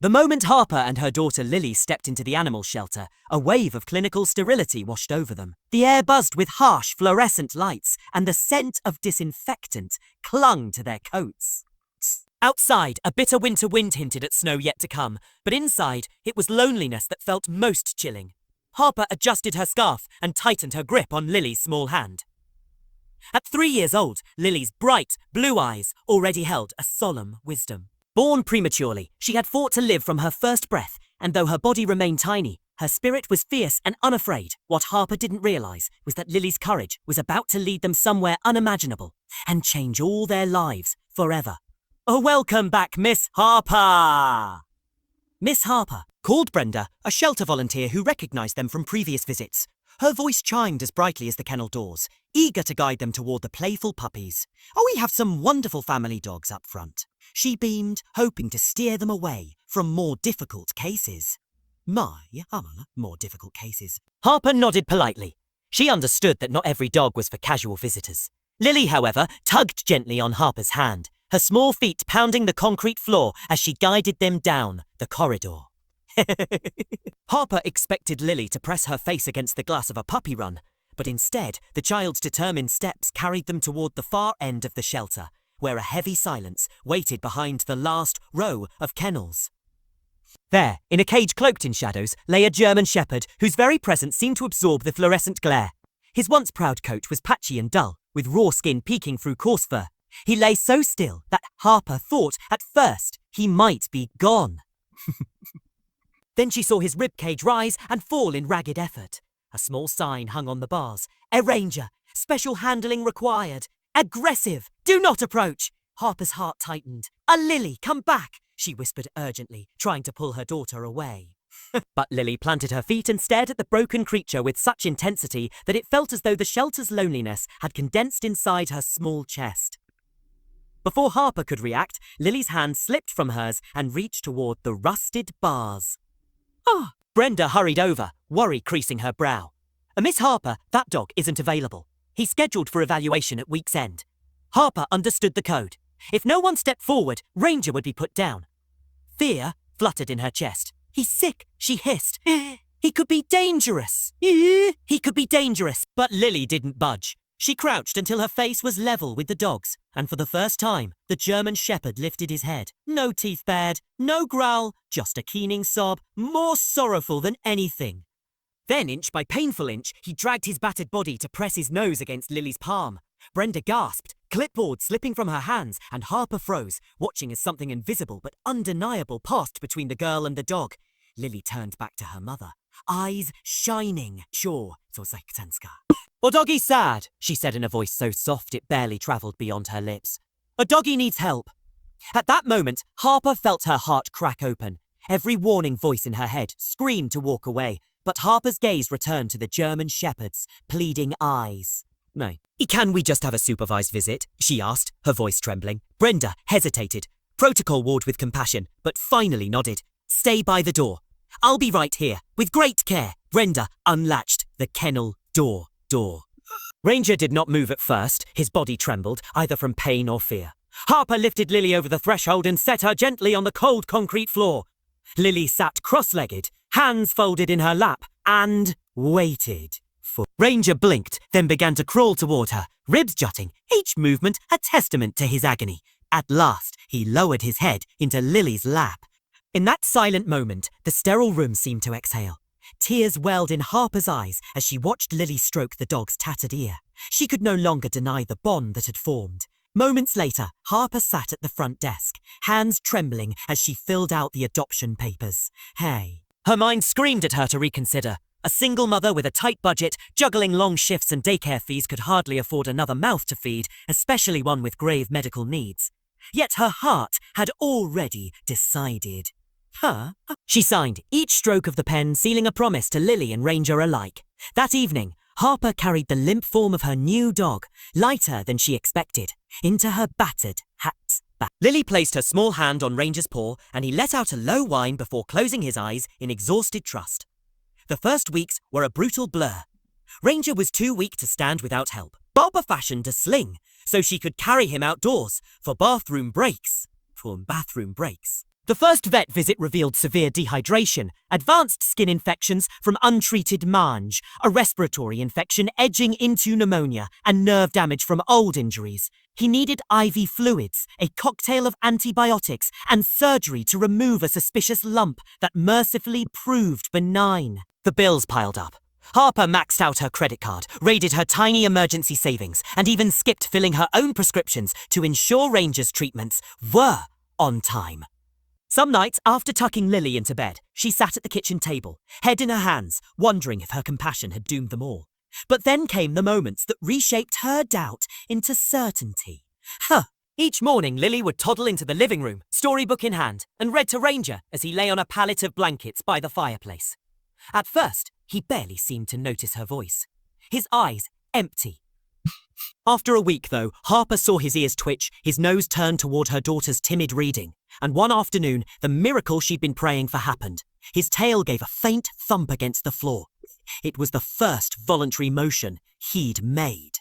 The moment Harper and her daughter Lily stepped into the animal shelter, a wave of clinical sterility washed over them. The air buzzed with harsh fluorescent lights, and the scent of disinfectant clung to their coats. Outside, a bitter winter wind hinted at snow yet to come, but inside, it was loneliness that felt most chilling. Harper adjusted her scarf and tightened her grip on Lily's small hand. At 3 years old, Lily's bright, blue eyes already held a solemn wisdom. Born prematurely, she had fought to live from her first breath, and though her body remained tiny, her spirit was fierce and unafraid. What Harper didn't realize was that Lily's courage was about to lead them somewhere unimaginable and change all their lives forever. Welcome back, Miss Harper! Miss Harper called Brenda, a shelter volunteer who recognized them from previous visits. Her voice chimed as brightly as the kennel doors, eager to guide them toward the playful puppies. We have some wonderful family dogs up front. She beamed, hoping to steer them away from more difficult cases. More difficult cases. Harper nodded politely. She understood that not every dog was for casual visitors. Lily, however, tugged gently on Harper's hand, her small feet pounding the concrete floor as she guided them down the corridor. Harper expected Lily to press her face against the glass of a puppy run, but instead, the child's determined steps carried them toward the far end of the shelter, where a heavy silence waited behind the last row of kennels. There, in a cage cloaked in shadows, lay a German shepherd whose very presence seemed to absorb the fluorescent glare. His once proud coat was patchy and dull, with raw skin peeking through coarse fur. He lay so still that Harper thought at first he might be gone. Then she saw his ribcage rise and fall in ragged effort. A small sign hung on the bars. A ranger. Special handling required. Aggressive. Do not approach. Harper's heart tightened. Lily, come back, she whispered urgently, trying to pull her daughter away. But Lily planted her feet and stared at the broken creature with such intensity that it felt as though the shelter's loneliness had condensed inside her small chest. Before Harper could react, Lily's hand slipped from hers and reached toward the rusted bars. Brenda hurried over, worry creasing her brow. Miss Harper, that dog isn't available. He's scheduled for evaluation at week's end. Harper understood the code. If no one stepped forward, Ranger would be put down. Fear fluttered in her chest. He's sick, she hissed. He could be dangerous. He could be dangerous. But Lily didn't budge. She crouched until her face was level with the dog's, and for the first time, the German shepherd lifted his head. No teeth bared, no growl, just a keening sob, more sorrowful than anything. Then, inch by painful inch, he dragged his battered body to press his nose against Lily's palm. Brenda gasped, clipboard slipping from her hands, and Harper froze, watching as something invisible but undeniable passed between the girl and the dog. Lily turned back to her mother, eyes shining. Sure, so Zajkcenska. "A doggy's sad," she said in a voice so soft it barely travelled beyond her lips. "A doggy needs help." At that moment, Harper felt her heart crack open. Every warning voice in her head screamed to walk away, but Harper's gaze returned to the German shepherd's pleading eyes. "No. Can we just have a supervised visit?" she asked, her voice trembling. Brenda hesitated. Protocol ward with compassion, but finally nodded. "Stay by the door. I'll be right here." With great care, Brenda unlatched the kennel door. Ranger did not move at first. His body trembled, either from pain or fear. Harper lifted Lily over the threshold and set her gently on the cold concrete floor. Lily sat cross-legged, hands folded in her lap, and waited. Ranger blinked, then began to crawl toward her, ribs jutting, each movement a testament to his agony. At last, he lowered his head into Lily's lap. In that silent moment, the sterile room seemed to exhale. Tears welled in Harper's eyes as she watched Lily stroke the dog's tattered ear. She could no longer deny the bond that had formed. Moments later, Harper sat at the front desk, hands trembling as she filled out the adoption papers. Her mind screamed at her to reconsider. A single mother with a tight budget, juggling long shifts and daycare fees could hardly afford another mouth to feed, especially one with grave medical needs. Yet her heart had already decided. She signed, each stroke of the pen sealing a promise to Lily and Ranger alike. That evening, Harper carried the limp form of her new dog, lighter than she expected, into her battered hat's back. Lily placed her small hand on Ranger's paw, and he let out a low whine before closing his eyes in exhausted trust. The first weeks were a brutal blur. Ranger was too weak to stand without help. Barbara fashioned a sling, so she could carry him outdoors for bathroom breaks. The first vet visit revealed severe dehydration, advanced skin infections from untreated mange, a respiratory infection edging into pneumonia, and nerve damage from old injuries. He needed IV fluids, a cocktail of antibiotics, and surgery to remove a suspicious lump that mercifully proved benign. The bills piled up. Harper maxed out her credit card, raided her tiny emergency savings, and even skipped filling her own prescriptions to ensure Ranger's treatments were on time. Some nights, after tucking Lily into bed, she sat at the kitchen table, head in her hands, wondering if her compassion had doomed them all. But then came the moments that reshaped her doubt into certainty. Each morning, Lily would toddle into the living room, storybook in hand, and read to Ranger as he lay on a pallet of blankets by the fireplace. At first, he barely seemed to notice her voice. His eyes empty. After a week, though, Harper saw his ears twitch, his nose turn toward her daughter's timid reading. And one afternoon, the miracle she'd been praying for happened. His tail gave a faint thump against the floor. It was the first voluntary motion he'd made.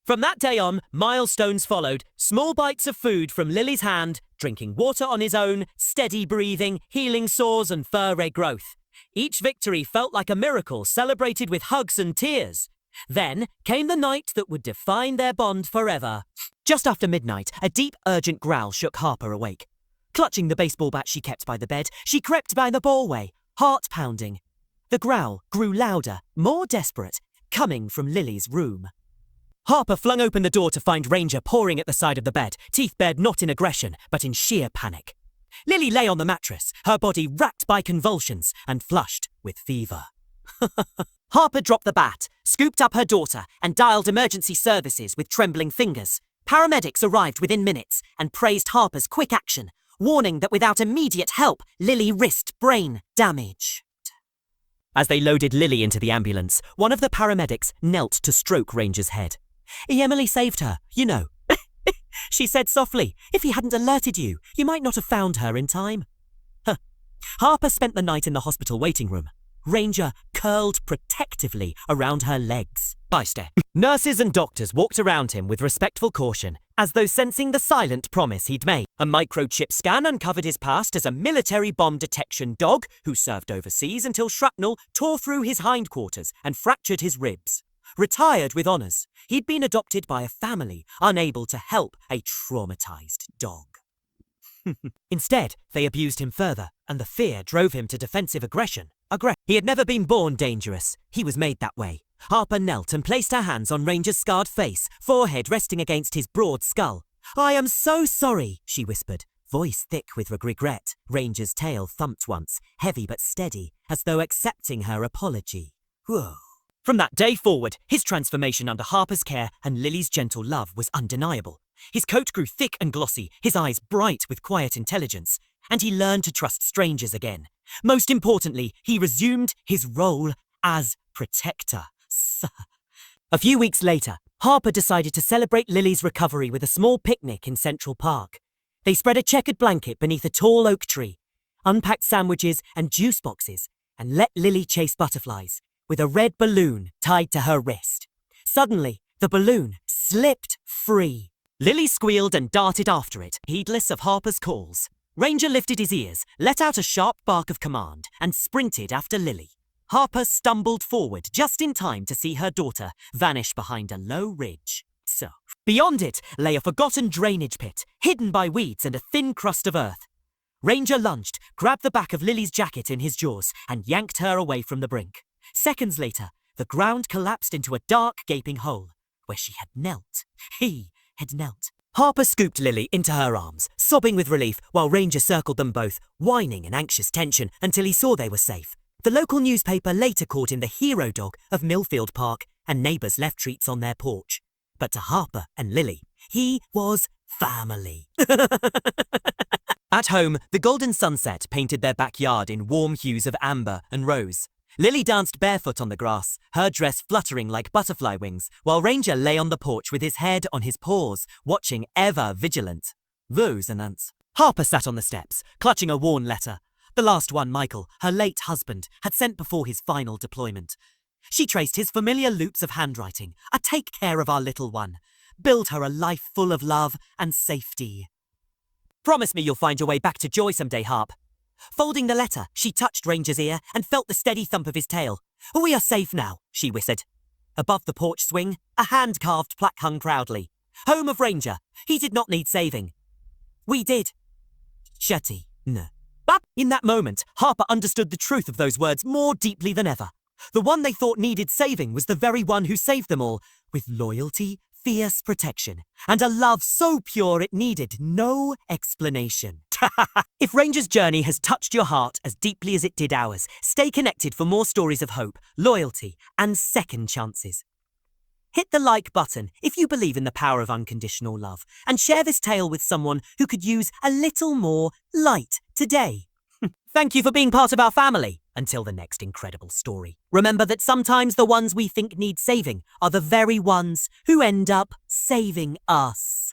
From that day on, milestones followed, small bites of food from Lily's hand, drinking water on his own, steady breathing, healing sores and fur regrowth. Each victory felt like a miracle celebrated with hugs and tears. Then came the night that would define their bond forever. Just after midnight, a deep, urgent growl shook Harper awake. Clutching the baseball bat she kept by the bed, she crept by the ballway, heart pounding. The growl grew louder, more desperate, coming from Lily's room. Harper flung open the door to find Ranger pawing at the side of the bed, teeth bared not in aggression, but in sheer panic. Lily lay on the mattress, her body racked by convulsions and flushed with fever. Harper dropped the bat, scooped up her daughter, and dialed emergency services with trembling fingers. Paramedics arrived within minutes and praised Harper's quick action, warning that without immediate help, Lily risked brain damage. As they loaded Lily into the ambulance, one of the paramedics knelt to stroke Ranger's head. "Emily saved her, you know," she said softly. "If he hadn't alerted you, you might not have found her in time." Harper spent the night in the hospital waiting room. Ranger curled protectively around her legs. Nurses and doctors walked around him with respectful caution, as though sensing the silent promise he'd made. A microchip scan uncovered his past as a military bomb detection dog who served overseas until shrapnel tore through his hindquarters and fractured his ribs. Retired with honours, he'd been adopted by a family unable to help a traumatized dog. Instead, they abused him further, and the fear drove him to defensive aggression. He had never been born dangerous. He was made that way. Harper knelt and placed her hands on Ranger's scarred face, forehead resting against his broad skull. "I am so sorry," she whispered, voice thick with regret. Ranger's tail thumped once, heavy but steady, as though accepting her apology. Whoa. From that day forward, his transformation under Harper's care and Lily's gentle love was undeniable. His coat grew thick and glossy, his eyes bright with quiet intelligence, and he learned to trust strangers again. Most importantly, he resumed his role as protector. A few weeks later, Harper decided to celebrate Lily's recovery with a small picnic in Central Park. They spread a checkered blanket beneath a tall oak tree, unpacked sandwiches and juice boxes, and let Lily chase butterflies with a red balloon tied to her wrist. Suddenly, the balloon slipped free. Lily squealed and darted after it, heedless of Harper's calls. Ranger lifted his ears, let out a sharp bark of command, and sprinted after Lily. Harper stumbled forward just in time to see her daughter vanish behind a low ridge. Beyond it lay a forgotten drainage pit, hidden by weeds and a thin crust of earth. Ranger lunged, grabbed the back of Lily's jacket in his jaws, and yanked her away from the brink. Seconds later, the ground collapsed into a dark, gaping hole, where she had knelt. He had knelt. Harper scooped Lily into her arms, sobbing with relief, while Ranger circled them both, whining in anxious tension until he saw they were safe. The local newspaper later called him the hero dog of Millfield Park, and neighbours left treats on their porch. But to Harper and Lily, he was family. At home, the golden sunset painted their backyard in warm hues of amber and rose. Lily danced barefoot on the grass, her dress fluttering like butterfly wings, while Ranger lay on the porch with his head on his paws, watching ever vigilant. Those are ants. Harper sat on the steps, clutching a worn letter. The last one Michael, her late husband, had sent before his final deployment. She traced his familiar loops of handwriting, a take care of our little one. Build her a life full of love and safety. Promise me you'll find your way back to joy someday, Harp. Folding the letter, she touched Ranger's ear and felt the steady thump of his tail. We are safe now, she whispered. Above the porch swing, a hand-carved plaque hung proudly. Home of Ranger. He did not need saving. We did. Shetty. No. But in that moment, Harper understood the truth of those words more deeply than ever. The one they thought needed saving was the very one who saved them all, with loyalty, fierce protection, and a love so pure it needed no explanation. If Ranger's journey has touched your heart as deeply as it did ours, stay connected for more stories of hope, loyalty, and second chances. Hit the like button if you believe in the power of unconditional love, and share this tale with someone who could use a little more light today. Thank you for being part of our family. Until the next incredible story. Remember that sometimes the ones we think need saving are the very ones who end up saving us.